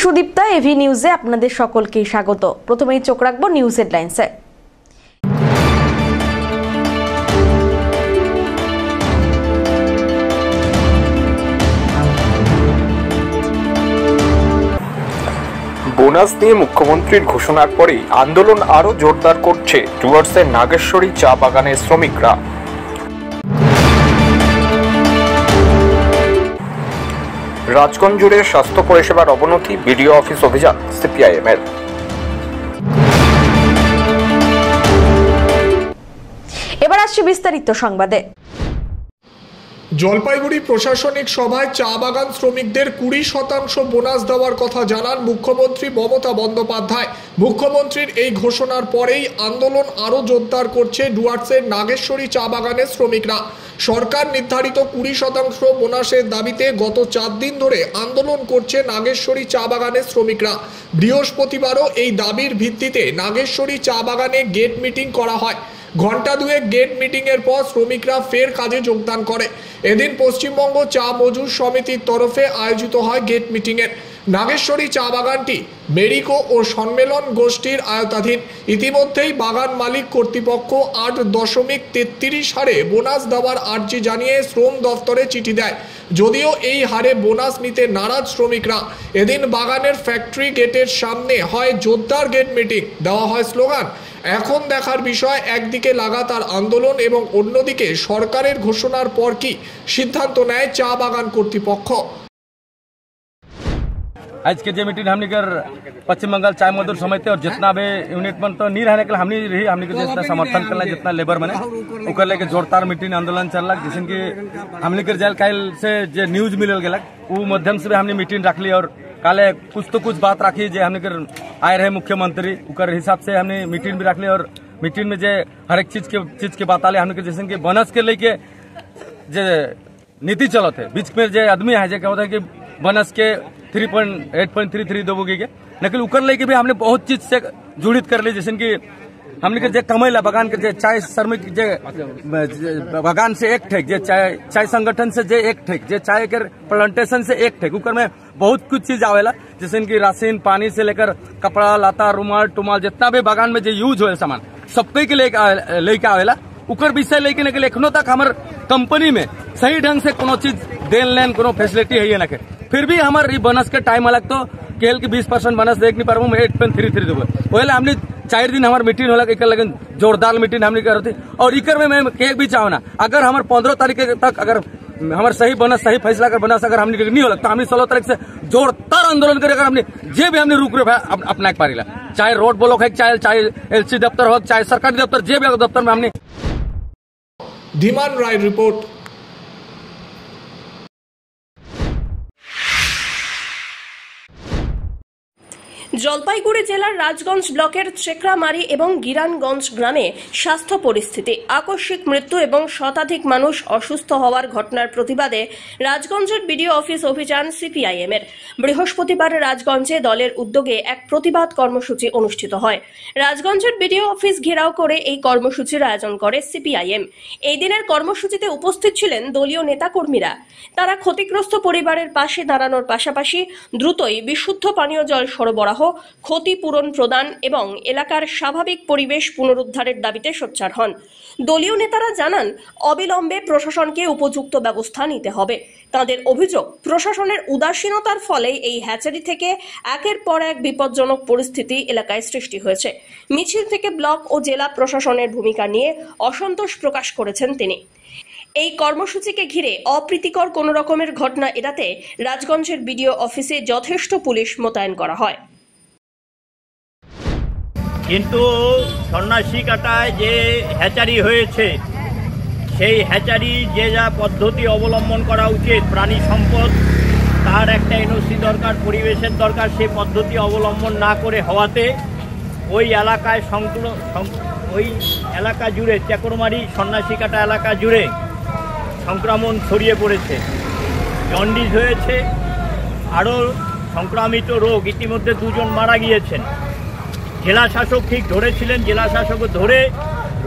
Sudipta, AV নিউজে আপনাদের সকলকেই স্বাগত। প্রথমেই চোখ রাখবো নিউজ হেডলাইন্সে। বোনাস নিয়ে মুখ্যমন্ত্রীর ঘোষণার পরেই আন্দোলন আরো জোরদার করছে ডুয়ার্সের নাগেশ্বরী চা বাগানের শ্রমিকরা। রাজগঞ্জ জুড়ে স্বাস্থ্য পরিষেবার অবনতি, বিডিও অফিস অভিযান সিপিআইএম এর। এবার আসছে বিস্তারিত সংবাদে। জলপাইগুড়ি প্রশাসনিক সভায় চা বাগান শ্রমিকদের 20% বোনাস দেওয়ার কথা জানান মুখ্যমন্ত্রী মমতা বন্দ্যোপাধ্যায়। মুখ্যমন্ত্রীর এই ঘোষণার পরেই আন্দোলন আরও জোরদার করছে ডুয়ার্সের নাগেশ্বরী চা বাগানের শ্রমিকরা। সরকার নির্ধারিত 20% বোনাসের দাবিতে গত 4 দিন ধরে আন্দোলন করছে নাগেশ্বরী চা বাগানের শ্রমিকরা। বৃহস্পতিবারও এই দাবির ভিত্তিতে নাগেশ্বরী চা বাগানে গেট মিটিং করা হয়। ঘণ্টা দুয়েক গেট মিটিংয়ের পর শ্রমিকরা ফের কাজে যোগদান করে। এদিন পশ্চিমবঙ্গ চা মজুর সমিতির তরফে আয়োজিত হয় গেট মিটিংয়ের। নাগেশ্বরী চা বাগানটি মেরিকো ও সম্মেলন গোষ্ঠীর আয়তাধীন। ইতিমধ্যেই বাগান মালিক কর্তৃপক্ষ 8.33 হারে বোনাস দেওয়ার আর্জি জানিয়ে শ্রম দফতরে চিঠি দেয়। যদিও এই হারে বোনাস নিতে নারাজ শ্রমিকরা। এদিন বাগানের ফ্যাক্টরি গেটের সামনে হয় জোরদার গেট মিটিং, দেওয়া হয় স্লোগান। এখন দেখার বিষয়, একদিকে লাগাতার আন্দোলন এবং অন্যদিকে সরকারের ঘোষণার পর কি সিদ্ধান্ত नेय चा बागान কর্তৃপক্ষ। आज के जो मीटिंग हमने कर पश्चिम बंगाल चाय मजदूर समिति और जितना भी यूनिट मन तो नहीं रहने के लिए हमने जितना समर्थन करना जितना लेबर बने उकर लेके जोरदार मीटिंग आंदोलन चल रहा, जिसमें कि हमने कर जल काल से जो न्यूज मिलल गया वो माध्यम से भी हमने मीटिंग रख ली और काले कुछ तो कुछ बात रखी जो हमने कर आए रहे मुख्यमंत्री उकर हिसाब से हमने मीटिंग भी रख ली और मीटिंग में जो हर एक चीज के बात आले हमने जैसे कि बोनस के लेके जो नीति चलते बीच में जो आदमी है जो क्या होता है कि बोनस के 3.833 दोगे के, लेकिन उकर लेके भी हमने बहुत चीज से जुड़ित कर ली। जैसे कि हमने के कमैला बागान के चाय श्रमिक बागान से एक ठेक चाय संगठन से जे एक ठेक चाय के प्लांटेशन से एक ठेक उकर में बहुत कुछ चीज आवेला, जैसे कि राशन पानी से लेकर कपड़ा लाता रुमाल टुमाल जितना भी बागान में जो यूज हो सामान सबके के लेके आवेला। उकर विषय लेके एखनो तक हमार कंपनी में सही ढंग से कोनो चीज देन लेन कोनो फैसिलिटी है ना के, फिर भी हमार बोनस के टाइम अलग तो केल की 20% बोनस देख नहीं पारबो, 8.33 देबो। ओहेला हमने 4 दिन हमार मीटिंग होला एक लगन जोरदार मीटिंग हमने करती और इकर में मैं के भी चाहू ना, अगर हमार 15 तारीख तक अगर हमार सही बोनस सही फैसला कर बोनस अगर हमने नहीं होला तो हमने 16 तारीख से जोरदार आंदोलन करे। अगर हमने जे भी हमने रुक रहे अपना एक पारीला, चाहे रोड ब्लॉक है, चाहे एलसी दफ्तर हो, चाहे सरकारी दफ्तर जे भी दफ्तर में हमने। धीमान राय रिपोर्ट। জলপাইগুড়ি জেলার রাজগঞ্জ ব্লকের চেকরামারি এবং গিরানগঞ্জ গ্রামে স্বাস্থ্য পরিস্থিতি, আকস্মিক মৃত্যু এবং শতাধিক মানুষ অসুস্থ হওয়ার ঘটনার প্রতিবাদে রাজগঞ্জের বিডিও অফিস অভিযান সিপিআইএম এর। বৃহস্পতিবার রাজগঞ্জে দলের উদ্যোগে এক প্রতিবাদ কর্মসূচি অনুষ্ঠিত হয়। রাজগঞ্জের বিডিও অফিস ঘেরাও করে এই কর্মসূচির আয়োজন করে সিপিআইএম। এই দিনের কর্মসূচিতে উপস্থিত ছিলেন দলীয় নেতাকর্মীরা। তারা ক্ষতিগ্রস্ত পরিবারের পাশে দাঁড়ানোর পাশাপাশি দ্রুতই বিশুদ্ধ পানীয় জল সরবরাহ, ক্ষতিপূরণ প্রদান এবং এলাকার স্বাভাবিক পরিবেশ পুনরুদ্ধারের দাবিতে সোচ্চার হন। দলীয় নেতারা জানান, অবিলম্বে প্রশাসনকে উপযুক্ত ব্যবস্থা নিতে হবে। তাদের অভিযোগ, প্রশাসনের উদাসীনতার ফলে এই হ্যাচারি থেকে একের পর এক বিপজ্জনক পরিস্থিতি এলাকায় সৃষ্টি হয়েছে। মিছিল থেকে ব্লক ও জেলা প্রশাসনের ভূমিকা নিয়ে অসন্তোষ প্রকাশ করেছেন তিনি। এই কর্মসূচিকে ঘিরে অপ্রীতিকর কোনো রকমের ঘটনা এড়াতে রাজগঞ্জের বিডিও অফিসে যথেষ্ট পুলিশ মোতায়েন করা হয়। কিন্তু সন্ন্যাসী কাটায় যে হ্যাচারি হয়েছে সেই হ্যাচারি যে যা পদ্ধতি অবলম্বন করা উচিত, প্রাণী সম্পদ তার একটা এনওসি দরকার, পরিবেশের দরকার, সেই পদ্ধতি অবলম্বন না করে হওয়াতে ওই এলাকায় ওই এলাকা জুড়ে চেকরমারি সন্ন্যাসী কাটা এলাকা জুড়ে সংক্রমণ ছড়িয়ে পড়েছে, জন্ডিস হয়েছে, আরও সংক্রামিত রোগ, ইতিমধ্যে 2 জন মারা গিয়েছেন। জেলা শাসক ঠিক ধরেছিলেন, জেলা শাসক ধরে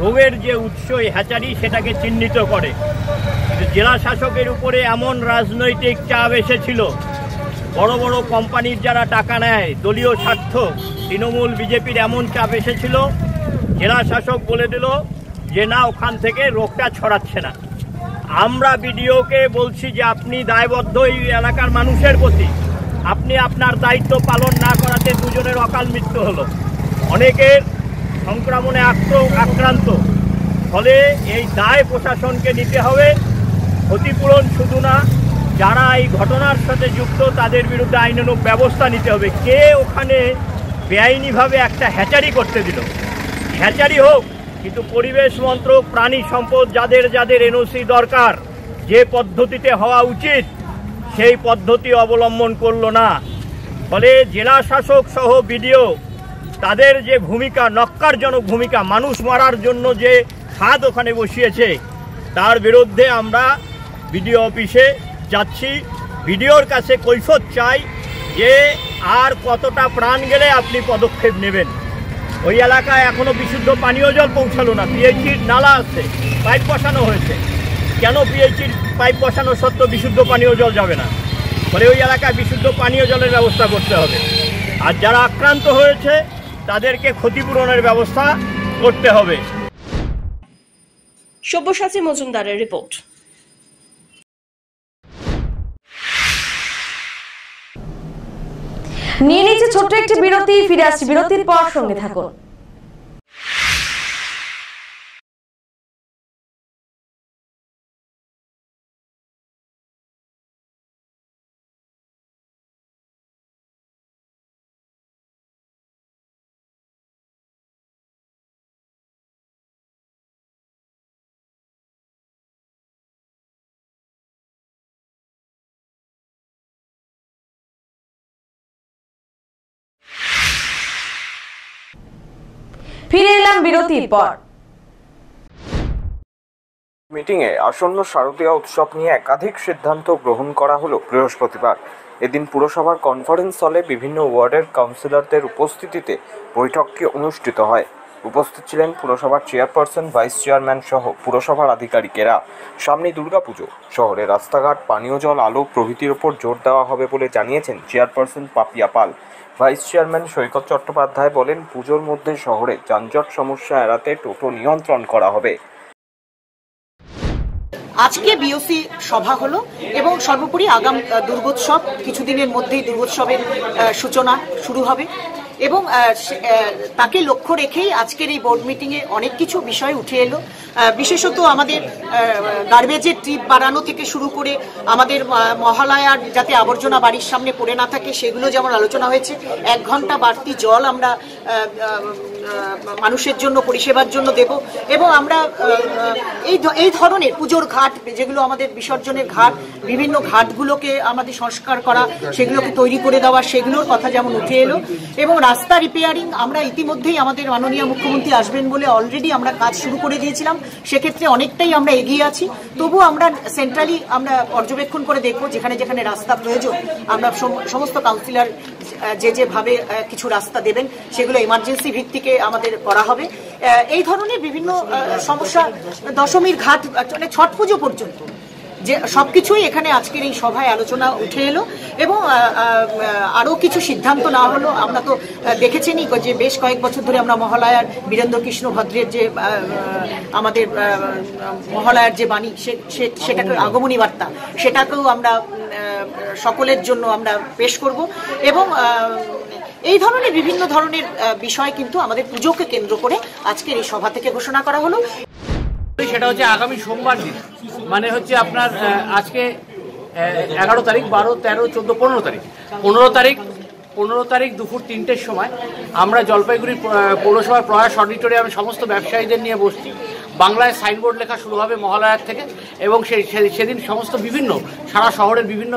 রোগের যে উৎস হ্যাচারি সেটাকে চিহ্নিত করে। জেলা শাসকের উপরে এমন রাজনৈতিক চাপ এসেছিল বড় বড় কোম্পানির যারা টাকা নেয়, দলীয় স্বার্থ, তৃণমূল বিজেপির এমন চাপ এসেছিল, জেলা শাসক বলে দিল যে না, ওখান থেকে রোগটা ছড়াচ্ছে না। আমরা বিডিওকে বলছি যে আপনি দায়বদ্ধ এই এলাকার মানুষের প্রতি, আপনি আপনার দায়িত্ব পালন না করাতে দুজনের অকাল মৃত্যু হলো, অনেকের সংক্রমণে আক্রান্ত। ফলে এই দায় প্রশাসনকে নিতে হবে। ক্ষতিপূরণ শুধু না, যারা এই ঘটনার সাথে যুক্ত তাদের বিরুদ্ধে আইনানুগ ব্যবস্থা নিতে হবে। কে ওখানে বেআইনিভাবে একটা হ্যাচারি করতে দিল? হ্যাচারি হোক, কিন্তু পরিবেশ মন্ত্রক, প্রাণী সম্পদ, যাদের যাদের এনওসি দরকার, যে পদ্ধতিতে হওয়া উচিত সেই পদ্ধতি অবলম্বন করলো না। ফলে জেলা শাসক সহ বিডিও তাদের যে ভূমিকা, নক্কারজনক ভূমিকা, মানুষ মারার জন্য যে খাদ ওখানে বসিয়েছে, তার বিরুদ্ধে আমরা বিডিও অফিসে যাচ্ছি। বিডিওর কাছে কৈফিয়ত চাই যে আর কতটা প্রাণ গেলে আপনি পদক্ষেপ নেবেন। ওই এলাকায় এখনো বিশুদ্ধ পানীয় জল পৌঁছালো না। পিএইচির নালা আছে, পাইপ বসানো হয়েছে, কেন পিএইচির পাইপ বসানো সত্ত্বেও বিশুদ্ধ পানীয় জল যাবে না? ফলে ওই এলাকায় বিশুদ্ধ পানীয় জলের ব্যবস্থা করতে হবে। আর যারা আক্রান্ত হয়েছে তাদেরকে ক্ষতিপূরণের ব্যবস্থা করতে হবে। সব্যসাচী মজুমদারের রিপোর্ট। নিয়ে নিচ্ছে ছোট্ট একটি বিরতি, ফিরে আসছি বিরতির পর, সঙ্গে থাকুন। ফিরে এলাম বিরতির পর। মিটিংয়ে আসন্ন শারদীয়া উৎসব নিয়ে একাধিক সিদ্ধান্ত গ্রহণ করা হলো বৃহস্পতিবার। এদিন পুরসভার কনফারেন্স হলে বিভিন্ন ওয়ার্ডের কাউন্সিলরদের উপস্থিতিতে বৈঠকটি অনুষ্ঠিত হয়। উপস্থিত ছিলেন পুরসভার চেয়ারপারসন, ভাইস চেয়ারম্যান সহ পুরসভার আধিকারিকেরা। সামনে দুর্গাপুজো, শহরে রাস্তাঘাট, পানীয় জল, আলো প্রভৃতির ওপর জোর দেওয়া হবে বলে জানিয়েছেন চেয়ারপারসন পাপিয়া পাল। ভাইস চেয়ারম্যান সৈকত চট্টোপাধ্যায় বলেন, পুজোর মধ্যে শহরে যানজট সমস্যা এড়াতে টোটো নিয়ন্ত্রণ করা হবে। আজকে বিওসি সভা হলো এবং সর্বোপরি আগাম দুর্গোৎসব, কিছুদিনের মধ্যেই দুর্গোৎসবের সূচনা শুরু হবে এবং তাকে লক্ষ্য রেখেই আজকের এই বোর্ড মিটিংয়ে অনেক কিছু বিষয় উঠে এলো। বিশেষত আমাদের গার্বেজের ট্রিপ বাড়ানো থেকে শুরু করে আমাদের মহালয়ার যাতে আবর্জনা বাড়ির সামনে পড়ে না থাকে সেগুলো যেমন আলোচনা হয়েছে। 1 ঘন্টা বাড়তি জল আমরা মানুষের জন্য, পরিষেবার জন্য দেব এবং আমরা এই ধরনের পুজোর ঘাট, যেগুলো আমাদের বিসর্জনের ঘাট, বিভিন্ন ঘাটগুলোকে আমাদের সংস্কার করা, সেগুলোকে তৈরি করে দেওয়া, সেগুলোর কথা যেমন উঠে এলো। এবং রাস্তা রিপেয়ারিং আমরা ইতিমধ্যেই আমাদের মাননীয় মুখ্যমন্ত্রী আসবেন বলে অলরেডি আমরা কাজ শুরু করে দিয়েছিলাম, সেক্ষেত্রে অনেকটাই আমরা এগিয়ে আছি। তবু আমরা সেন্ট্রালি আমরা পর্যবেক্ষণ করে দেখব যেখানে যেখানে রাস্তা প্রয়োজন আমরা সমস্ত কাউন্সিলর যেভাবে কিছু রাস্তা দেবেন সেগুলো এমার্জেন্সি ভিত্তিকে আমাদের করা হবে। এই ধরনের বিভিন্ন সমস্যা দশমীর ঘাট মানে ছট পুজো পর্যন্ত যে সবকিছুই এখানে আজকের এই সভায় আলোচনা উঠে এলো এবং আরো কিছু সিদ্ধান্ত নেওয়া হলো। আমরা তো দেখেছেনই যে বেশ কয়েক বছর ধরে আমরা মহালয়ার বীরেন্দ্র কৃষ্ণ ভদ্রের যে আমাদের মহালয়ার যে বাণী, সেটাকে আগমনী বার্তা, সেটাকেও আমরা সকলের জন্য আমরা পেশ করব এবং এই ধরনের বিভিন্ন ধরনের বিষয় কিন্তু আমাদের পুজোকে কেন্দ্র করে আজকের এই সভা থেকে ঘোষণা করা হলো। সেটা হচ্ছে আগামী সোমবার দিন, মানে হচ্ছে আপনার আজকে 11 তারিখ, 12, 13, 14, 15 তারিখ। 15 তারিখ দুপুর 3টের সময় আমরা জলপাইগুড়ি পৌরসভার প্রয়াস অডিটোরিয়ামে সমস্ত ব্যবসায়ীদের নিয়ে বসছি। বাংলায় সাইনবোর্ড লেখা শুরু হবে মহালয়ার থেকে এবং সেদিন সমস্ত বিভিন্ন সারা শহরের বিভিন্ন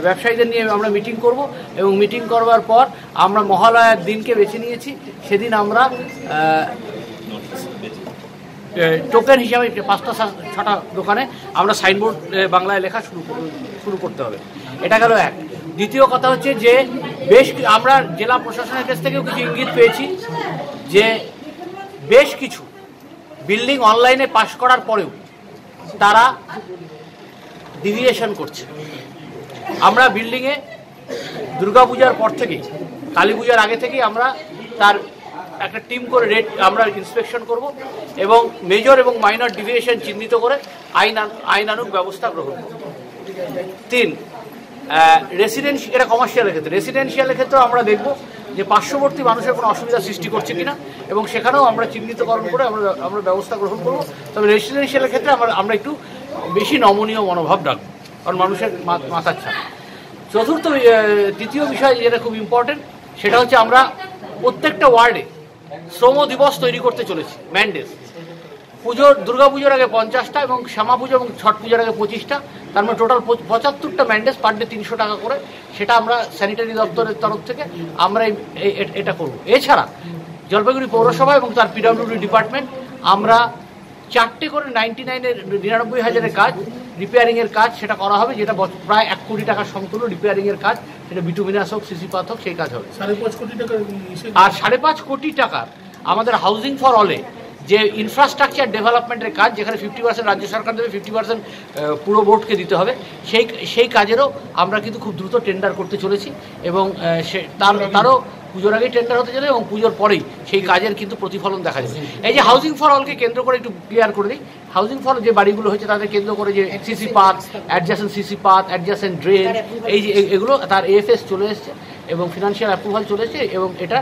ব্যবসায়ীদের নিয়ে আমরা মিটিং করব এবং মিটিং করবার পর আমরা মহালয়ার দিনকে বেছে নিয়েছি। সেদিন আমরা টোকেন হিসাবে 5টা-6টা দোকানে আমরা সাইনবোর্ড বাংলায় লেখা শুরু করতে হবে। এটা গেল এক। দ্বিতীয় কথা হচ্ছে যে আমরা জেলা প্রশাসনের কাছ থেকেও কিছু ইঙ্গিত পেয়েছি যে বেশ কিছু বিল্ডিং অনলাইনে পাস করার পরেও তারা ডিভিয়েশন করছে আমরা বিল্ডিংয়ে দুর্গাপূজার পর থেকেই, কালী পূজার আগে থেকেই আমরা তার একটা টিম করে আমরা ইন্সপেকশন করব এবং মেজর এবং মাইনর ডিভিয়েশন চিহ্নিত করে আইনানুগ ব্যবস্থা গ্রহণ করব। 3, এটা কমার্শিয়ালের ক্ষেত্রে। রেসিডেন্সিয়ালের ক্ষেত্রেও আমরা দেখব যে পার্শ্ববর্তী মানুষের কোনো অসুবিধা সৃষ্টি করছে কিনা এবং সেখানেও আমরা চিহ্নিতকরণ করে আমরা ব্যবস্থা গ্রহণ করব। তবে রেসিডেন্সিয়ালের ক্ষেত্রে আমরা একটু বেশি নমনীয় মনোভাব রাখবো, কারণ মানুষের মাথার ছাড়। তৃতীয় বিষয় যেটা খুব ইম্পর্টেন্ট, সেটা হচ্ছে আমরা প্রত্যেকটা ওয়ার্ডে শ্রম দিবস তৈরি করতে চলেছি, ম্যান্ডেস। দুর্গাপুজোর আগে 50টা এবং শ্যামা পুজো এবং ছট পুজোর আগে 25টা, তার মানে টোটাল 75টা ম্যান্ডেস পার ডে 300 টাকা করে। সেটা আমরা স্যানিটারি দপ্তরের তরফ থেকে আমরা এটা করব। এছাড়া জলপাইগুড়ি পৌরসভা এবং তার পিডব্লিউডি ডিপার্টমেন্ট আমরা 4টে করে 99,000-এর কাজ, রিপেয়ারিংয়ের কাজ সেটা করা হবে, যেটা প্রায় 1 কোটি টাকার সমতুল্য রিপেয়ারিংয়ের কাজ। সেটা বিটুমিনাস হোক, সিসি পাথ হোক, সেই কাজ হবে। 5.5 কোটি টাকা। আর 5.5 কোটি টাকার আমাদের হাউজিং ফর অলে যে ইনফ্রাস্ট্রাকচার ডেভেলপমেন্টের কাজ, যেখানে 50% রাজ্য সরকার দেবে, 50% পুরো বোর্ডকে দিতে হবে, সেই কাজেরও আমরা কিন্তু খুব দ্রুত টেন্ডার করতে চলেছি এবং তারও পুজোর আগেই টেন্ডার হতে চলে এবং পুজোর পরেই সেই কাজের কিন্তু প্রতিফলন দেখা যাবে। এই যে হাউজিং ফর অলকে কেন্দ্র করে একটু ক্লিয়ার করে দিই, হাউজিং ফর যে বাড়িগুলো হয়েছে তাদের কেন্দ্র করে যে CC path, adjacent CC path, adjacent drain, এই যে এগুলো তার এএফএস চলে এসছে এবং ফিনান্সিয়াল অ্যাপ্রুভাল চলে এসছে এবং এটা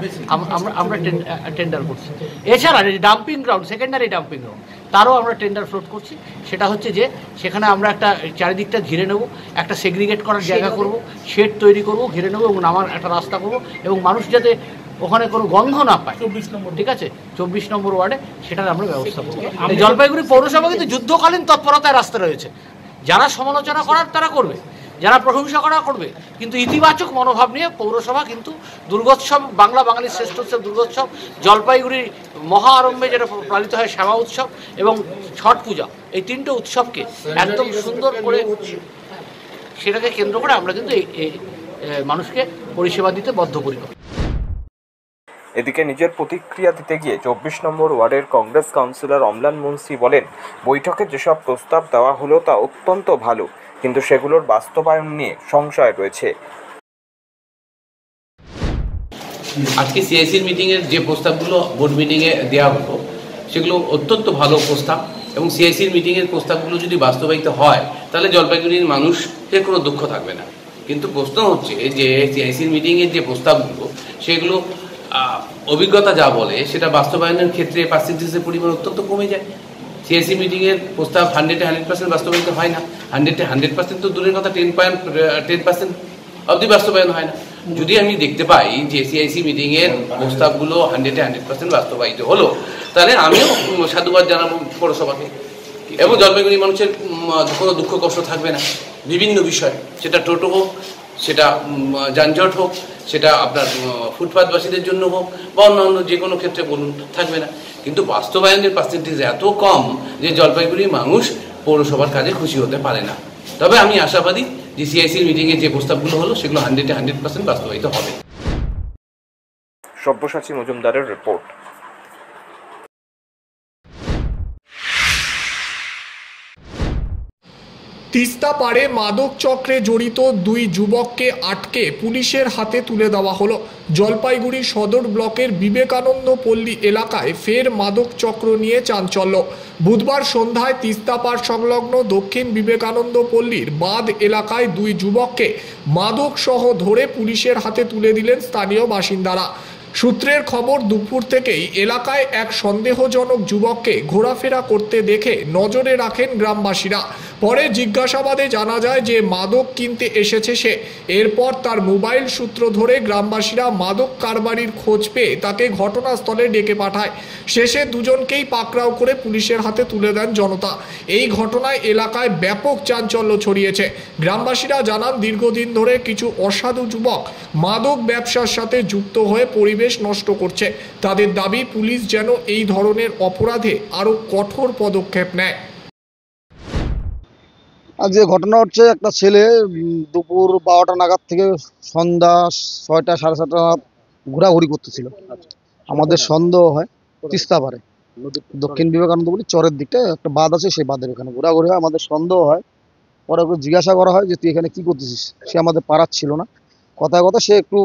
আমরা টেন্ডার করছি। এছাড়া dumping ground, secondary dumping ground, তারও আমরা টেন্ডার ফ্লোট করছি। সেটা হচ্ছে যে সেখানে আমরা একটা চারিদিকটা ঘিরে নেব, একটা সেগ্রিগেট করার জায়গা করব, শেড তৈরি করব, ঘিরে নেব এবং নামার একটা রাস্তা করব এবং মানুষ যাতে ওখানে কোনো গন্ধ না পায়। 24 নম্বর, ঠিক আছে, 24 নম্বর ওয়ার্ডে সেটার আমরা ব্যবস্থা করব। জলপাইগুড়ি পৌরসভা কিন্তু যুদ্ধকালীন তৎপরতায় রাস্তা রয়েছে। যারা সমালোচনা করার তারা করবে, যারা প্রশংসা করা করবে, কিন্তু ইতিবাচক মনোভাব নিয়ে পৌরসভা কিন্তু দুর্গোৎসব, বাঙালির শ্রেষ্ঠ উৎসব দুর্গোৎসব, জলপাইগুড়ির মহা আরম্ভে যেটা পালিত হয় শ্যামা উৎসব এবং ছট পূজা, এই 3টে উৎসবকে একদম সুন্দর করে সেটাকে কেন্দ্র করে আমরা কিন্তু এই মানুষকে পরিষেবা দিতে বদ্ধপরিকর। এদিকে নিজের প্রতিক্রিয়া দিতে গিয়ে 24 নম্বর ওয়ার্ডের কংগ্রেস কাউন্সিলর অম্লান মুন্সি বলেন, বৈঠকে যেসব প্রস্তাব দেওয়া হলো তা অত্যন্ত ভালো, কিন্তু সেগুলোর বাস্তবায়ন নিয়ে সংশয় রয়েছে। আজকে সিআইসির মিটিংয়ের যে প্রস্তাবগুলো বোর্ড মিটিংয়ে দেওয়া হলো সেগুলো অত্যন্ত ভালো প্রস্তাব এবং সিআইসির মিটিংয়ের প্রস্তাবগুলো যদি বাস্তবায়িত হয় তাহলে জলপাইগুড়ির মানুষের কোনো দুঃখ থাকবে না। কিন্তু প্রশ্ন হচ্ছে যে সিআইসির মিটিংয়ের যে প্রস্তাবগুলো সেগুলো অভিজ্ঞতা যা বলে সেটা বাস্তবায়নের ক্ষেত্রে পার্সেন্টেজের পরিমাণ অত্যন্ত কমে যায়। সিআইসি মিটিংয়ের প্রস্তাব 100% বাস্তবায়িত হয় না, 100% তো দূরের কথা, 10% অবধি বাস্তবায়ন হয় না। যদি আমি দেখতে পাই যে সিআইসি মিটিংয়ের প্রস্তাবগুলো 100% বাস্তবায়িত হলো, তাহলে আমিও সাধুবাদ জানাবো পৌরসভাকে এবং জলপাইগুড়ি মানুষের কোনো দুঃখ কষ্ট থাকবে না বিভিন্ন বিষয়, সেটা টোটো হোক, সেটা যানজট হোক, সেটা আপনার ফুটপাথবাসীদের জন্য হোক বা অন্যান্য যে কোনো ক্ষেত্রে বলুন, থাকবে না। কিন্তু বাস্তবায়নের পার্সেন্টেজ এত কম যে জলপাইগুড়ি মানুষ পৌরসভার কাজে খুশি হতে পারে না। তবে আমি আশাবাদী যে সিআইসির মিটিংয়ে যে প্রস্তাবগুলো হলো সেগুলো 100% বাস্তবায়িত হবে। সব্যসাচী মজুমদারের রিপোর্ট। তিস্তা পাড়ে মাদক চক্রে জড়িত 2 যুবককে আটকে পুলিশের হাতে তুলে দেওয়া হলো। জলপাইগুড়ি সদর ব্লকের বিবেকানন্দ পল্লী এলাকায় ফের মাদক চক্র নিয়ে চাঞ্চল্য। বুধবার সন্ধ্যায় তিস্তা পাড় সংলগ্ন দক্ষিণ বিবেকানন্দ পল্লীর বাঁধ এলাকায় 2 যুবককে মাদক সহ ধরে পুলিশের হাতে তুলে দিলেন স্থানীয় বাসিন্দারা। সূত্রের খবর, দুপুর থেকেই এলাকায় এক সন্দেহজনক যুবককে ঘোরাফেরা করতে দেখে নজরে রাখেন গ্রামবাসীরা। পরে জিজ্ঞাসাবাদে জানা যায় যে মাদক কিনতে এসেছে সে। এরপর তার মোবাইল সূত্র ধরে গ্রামবাসীরা মাদক কারবারির খোঁজ পেয়ে তাকে ঘটনাস্থলে ডেকে পাঠায়। শেষে দুজনকেই পাকড়াও করে পুলিশের হাতে তুলে দেন জনতা। এই ঘটনায় এলাকায় ব্যাপক চাঞ্চল্য ছড়িয়েছে। গ্রামবাসীরা জানান, দীর্ঘদিন ধরে কিছু অসাধু যুবক মাদক ব্যবসার সাথে যুক্ত হয়ে পরিবেশ নষ্ট করছে। তাদের দাবি, পুলিশ যেন এই ধরনের অপরাধে আরও কঠোর পদক্ষেপ নেয়। আর যে ঘটনা হচ্ছে, একটা ছেলে দুপুর 12টা নাগাদ থেকে সন্ধ্যা 6টা 7:30 নাগাদ ঘোরাঘুরি করতেছিল। আমাদের সন্দেহ হয় তিস্তা পারে দক্ষিণ বিবেকানন্দ বলি চরের দিকটা একটা বাঁধ আছে, সেই বাঁধের ওখানে ঘোরাঘুরি হয়। আমাদের সন্দেহ হয় পরে ওকে জিজ্ঞাসা করা হয় যে তুই এখানে কি করতেছিস। সে আমাদের পাড়ার ছিল না, কথায় কথা সে একটু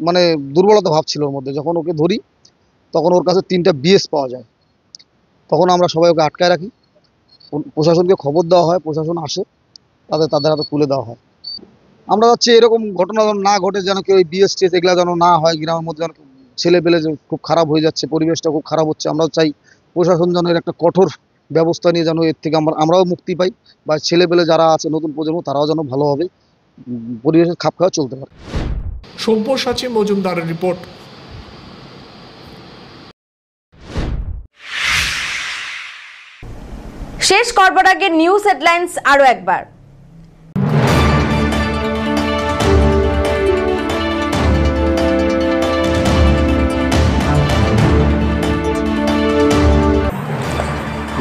মানে দুর্বলতা ভাব ছিল ওর মধ্যে। যখন ওকে ধরি তখন ওর কাছে 3টা BS পাওয়া যায়। তখন আমরা সবাই ওকে আটকায় রাখি, প্রশাসনকে খবর দেওয়া হয়, প্রশাসন আসে, তাদের হাতে তুলে দেওয়া হয়। আমরা চাচ্ছি এরকম ঘটনা যেন না ঘটে, যেন কেউ BS টেস এগুলা যেন না হয় গ্রামের মধ্যে। যেন ছেলে পেলে যে খুব খারাপ হয়ে যাচ্ছে, পরিবেশটা খুব খারাপ হচ্ছে। আমরাও চাই প্রশাসন যেন এর একটা কঠোর ব্যবস্থা নিয়ে যেন এর থেকে আমরাও মুক্তি পাই, বা ছেলে পেলে যারা আছে নতুন প্রজন্ম তারাও যেন ভালোভাবে পরিবেশের খাপ খাওয়া চলতে পারে। সব্যসাচী মজুমদারের রিপোর্ট। শেষ করবার আগে নিউজ হেডলাইন্স আরো একবার।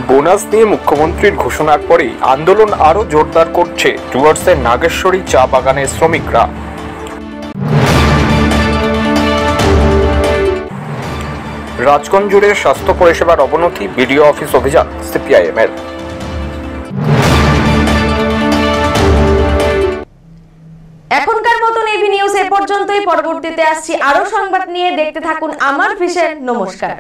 বোনাস নিয়ে মুখ্যমন্ত্রীর ঘোষণার পরেই আন্দোলন আরো জোরদার করছে ডুয়ার্সের নাগেশ্বরী চা বাগানের শ্রমিকরা। রাজগঞ্জ জুড়ে স্বাস্থ্য পরিষেবার অবনতি, বিডিও অফিস অভিযান CPIM-এর। এখনকার মতন এভি নিউজ এ পর্যন্তই। পরবর্তীতে আসছি আরো সংবাদ নিয়ে, দেখতে থাকুন আমার ভিশন। নমস্কার।